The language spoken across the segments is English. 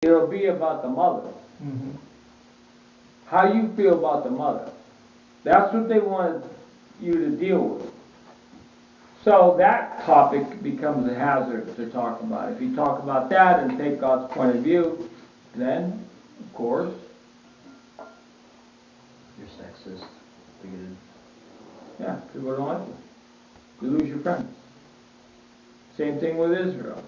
it'll be about the mother. Mm-hmm. How you feel about the mother. That's what they wanted you to deal with. So that topic becomes a hazard to talk about. If you talk about that and take God's point of view, then, of course, You're sexist, bigoted. yeah, people don't like you. You lose your friends. Same thing with Israel.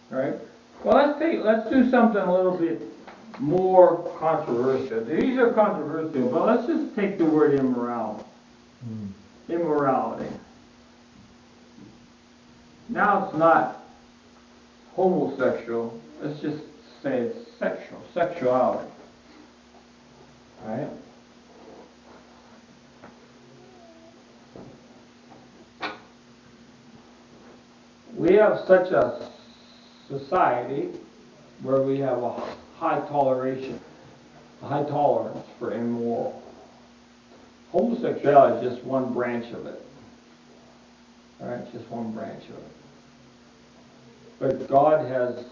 Right? Well, let's do something a little bit more controversial. These are controversial, but let's just take the word immorality. Immorality. Now it's not homosexual. Let's just say it's sexuality. Right? We have such a society where we have a high toleration, a high tolerance for immoral. Homosexuality is just one branch of it. Alright, just one branch of it. But God has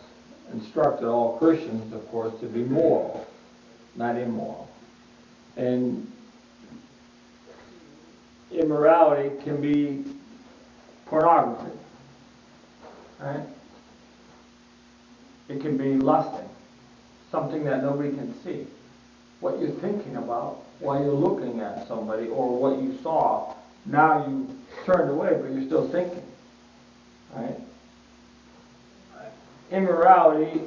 instructed all Christians, of course, to be moral, not immoral. And immorality can be pornography. Right? It can be lusting, something that nobody can see. What you're thinking about while you're looking at somebody, or what you saw, now you turned away, but you're still thinking. Right? Immorality,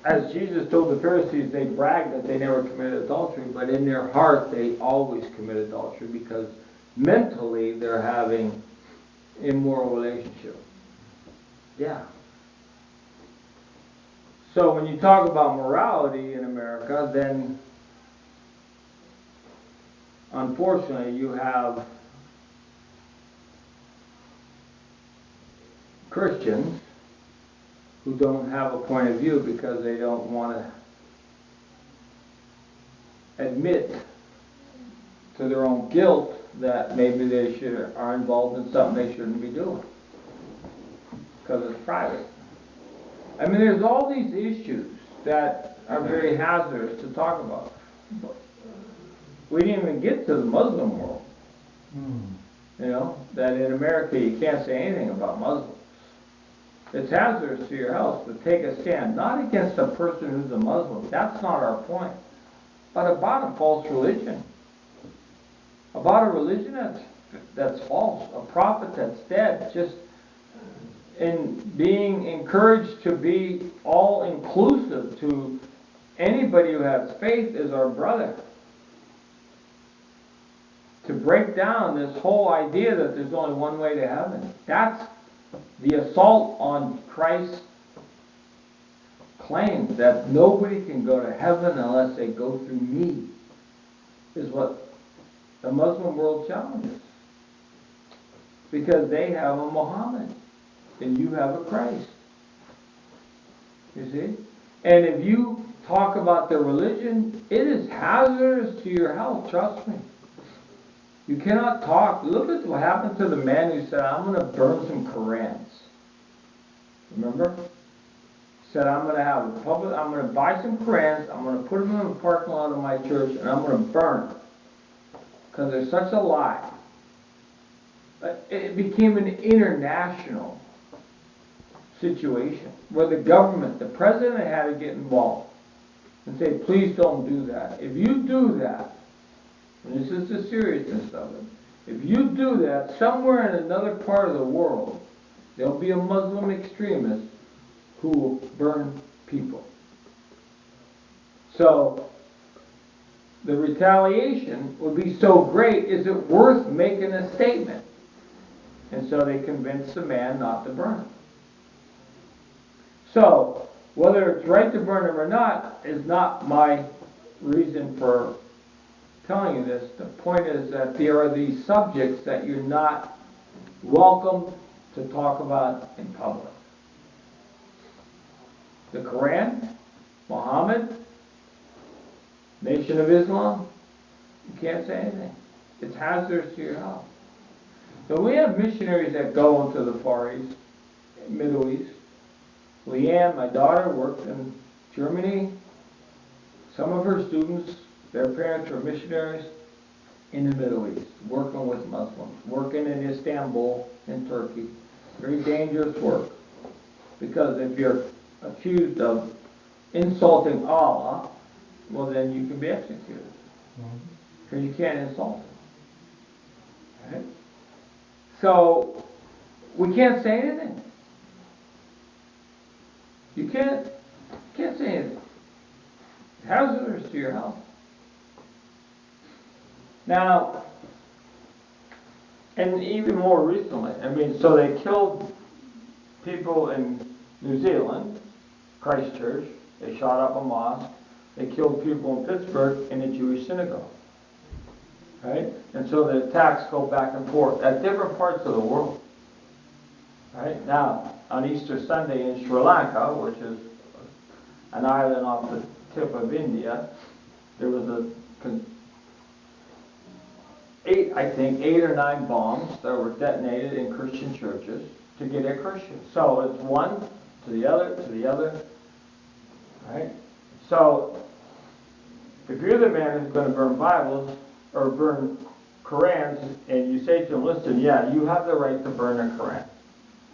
as Jesus told the Pharisees, they bragged that they never committed adultery, but in their heart they always commit adultery because mentally they're having immoral relationship. Yeah. So when you talk about morality in America, then unfortunately you have Christians who don't have a point of view because they don't want to admit to their own guilt that maybe they are involved in something they shouldn't be doing because it's private. I mean, there's all these issues that are very hazardous to talk about. We didn't even get to the Muslim world. You know, that in America you can't say anything about Muslims. It's hazardous to your health to take a stand, not against a person who's a Muslim. That's not our point. But about a false religion. About a religion that's false. A prophet that's dead. Just in being encouraged to be all-inclusive to anybody who has faith is our brother. To break down this whole idea that there's only one way to heaven. That's the assault on Christ's claim that nobody can go to heaven unless they go through me, is what the Muslim world challenges. Because they have a Muhammad and you have a Christ. You see? And if you talk about their religion, it is hazardous to your health, trust me. You cannot talk. Look at what happened to the man who said, I'm going to burn some Qurans. Remember? He said, I'm going to buy some Qurans, I'm going to put them in the parking lot of my church, and I'm going to burn them. Because they're such a lie. It became an international situation where the government, the president had to get involved and say, please don't do that. If you do that, and this is the seriousness of it, if you do that, somewhere in another part of the world, there'll be a Muslim extremist who will burn people. So, the retaliation would be so great, is it worth making a statement? And so they convinced the man not to burn him. So, whether it's right to burn him or not is not my reason for telling you this. The point is that there are these subjects that you're not welcome to talk about in public. The Quran, Muhammad, Nation of Islam, you can't say anything. It's hazardous to your health. So we have missionaries that go into the Far East, Middle East, Leanne, my daughter, worked in Germany. Some of her students, their parents were missionaries in the Middle East, working with Muslims, working in Istanbul in Turkey. Very dangerous work. Because if you're accused of insulting Allah, well then you can be executed. Because you can't insult him. Right? So, we can't say anything. You can't say anything. Hazardous to your health. Now, and even more recently, I mean, so they killed people in New Zealand, Christchurch, they shot up a mosque, they killed people in Pittsburgh in a Jewish synagogue. Right? And so the attacks go back and forth at different parts of the world. Right? Now, on Easter Sunday in Sri Lanka, which is an island off the tip of India, there was eight or nine bombs that were detonated in Christian churches to get at Christians. So it's one to the other, right? So if you're the man who's going to burn Bibles or burn Korans, and you say to them, listen, yeah, you have the right to burn a Koran.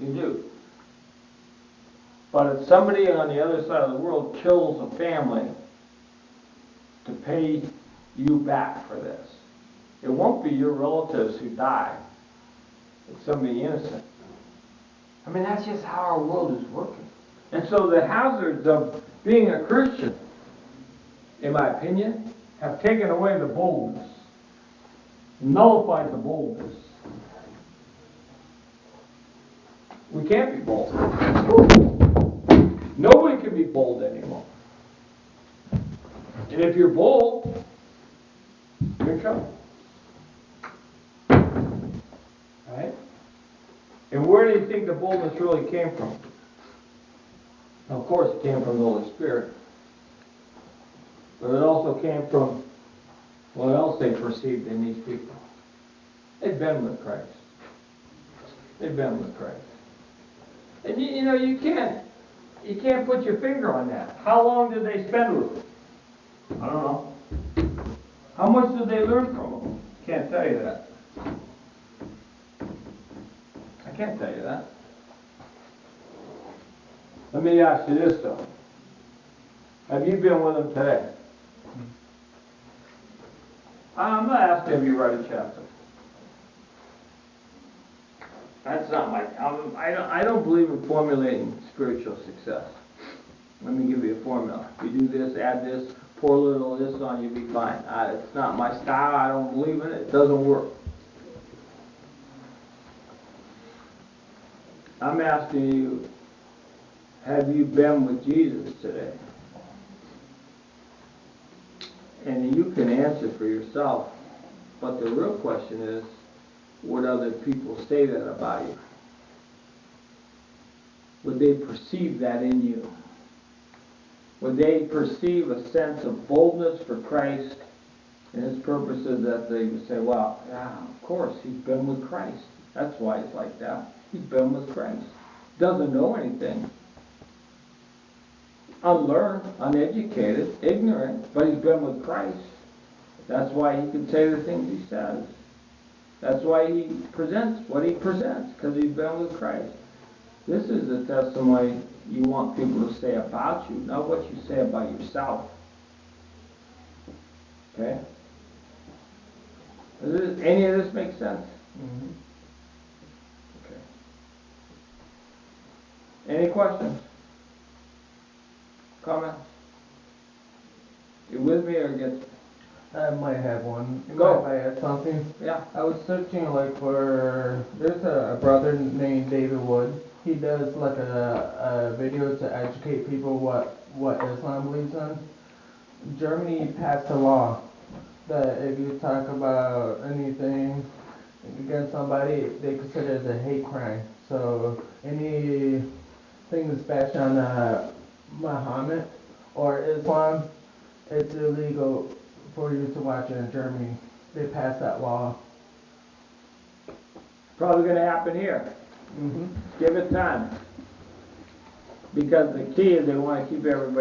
You do. But if somebody on the other side of the world kills a family to pay you back for this, it won't be your relatives who die. It's somebody innocent. I mean, that's just how our world is working. And so the hazards of being a Christian, in my opinion, have taken away the boldness, nullified the boldness. We can't be bold. Nobody can be bold anymore. And if you're bold, you're in trouble. Right? And where do you think the boldness really came from? Now, of course, it came from the Holy Spirit. But it also came from what else they perceived in these people. They'd been with Christ. They'd been with Christ. And you know, you can't put your finger on that. How long did they spend with him? I don't know. How much did they learn from him? Can't tell you that. I can't tell you that. Let me ask you this though. Have you been with him today? I'm not asking if you write a chapter. That's not my. I don't believe in formulating spiritual success. Let me give you a formula. If you do this, add this, pour a little of this on, you'll be fine. It's not my style. I don't believe in it. It doesn't work. I'm asking you, have you been with Jesus today? And you can answer for yourself. But the real question is, would other people say that about you? Would they perceive that in you? Would they perceive a sense of boldness for Christ and his purposes, that they would say, well, yeah, of course, he's been with Christ. That's why he's like that. He's been with Christ. Doesn't know anything. Unlearned, uneducated, ignorant, but he's been with Christ. That's why he can say the things he says. That's why he presents what he presents, because he's been with Christ. This is the testimony you want people to say about you, not what you say about yourself. Okay? Does any of this make sense? Mm-hmm. Okay. Any questions? Comments? You with me or against me? I might have one. Go. Might I add something? Yeah. I was searching there's a brother named David Wood. He does like a video to educate people what Islam believes in. Germany passed a law that if you talk about anything against somebody, they consider it a hate crime. So anything that's bashed on Muhammad or Islam, it's illegal for you to watch it in Germany. They passed that law. Probably going to happen here. Mm-hmm. Give it time. Because the key is they wanna keep everybody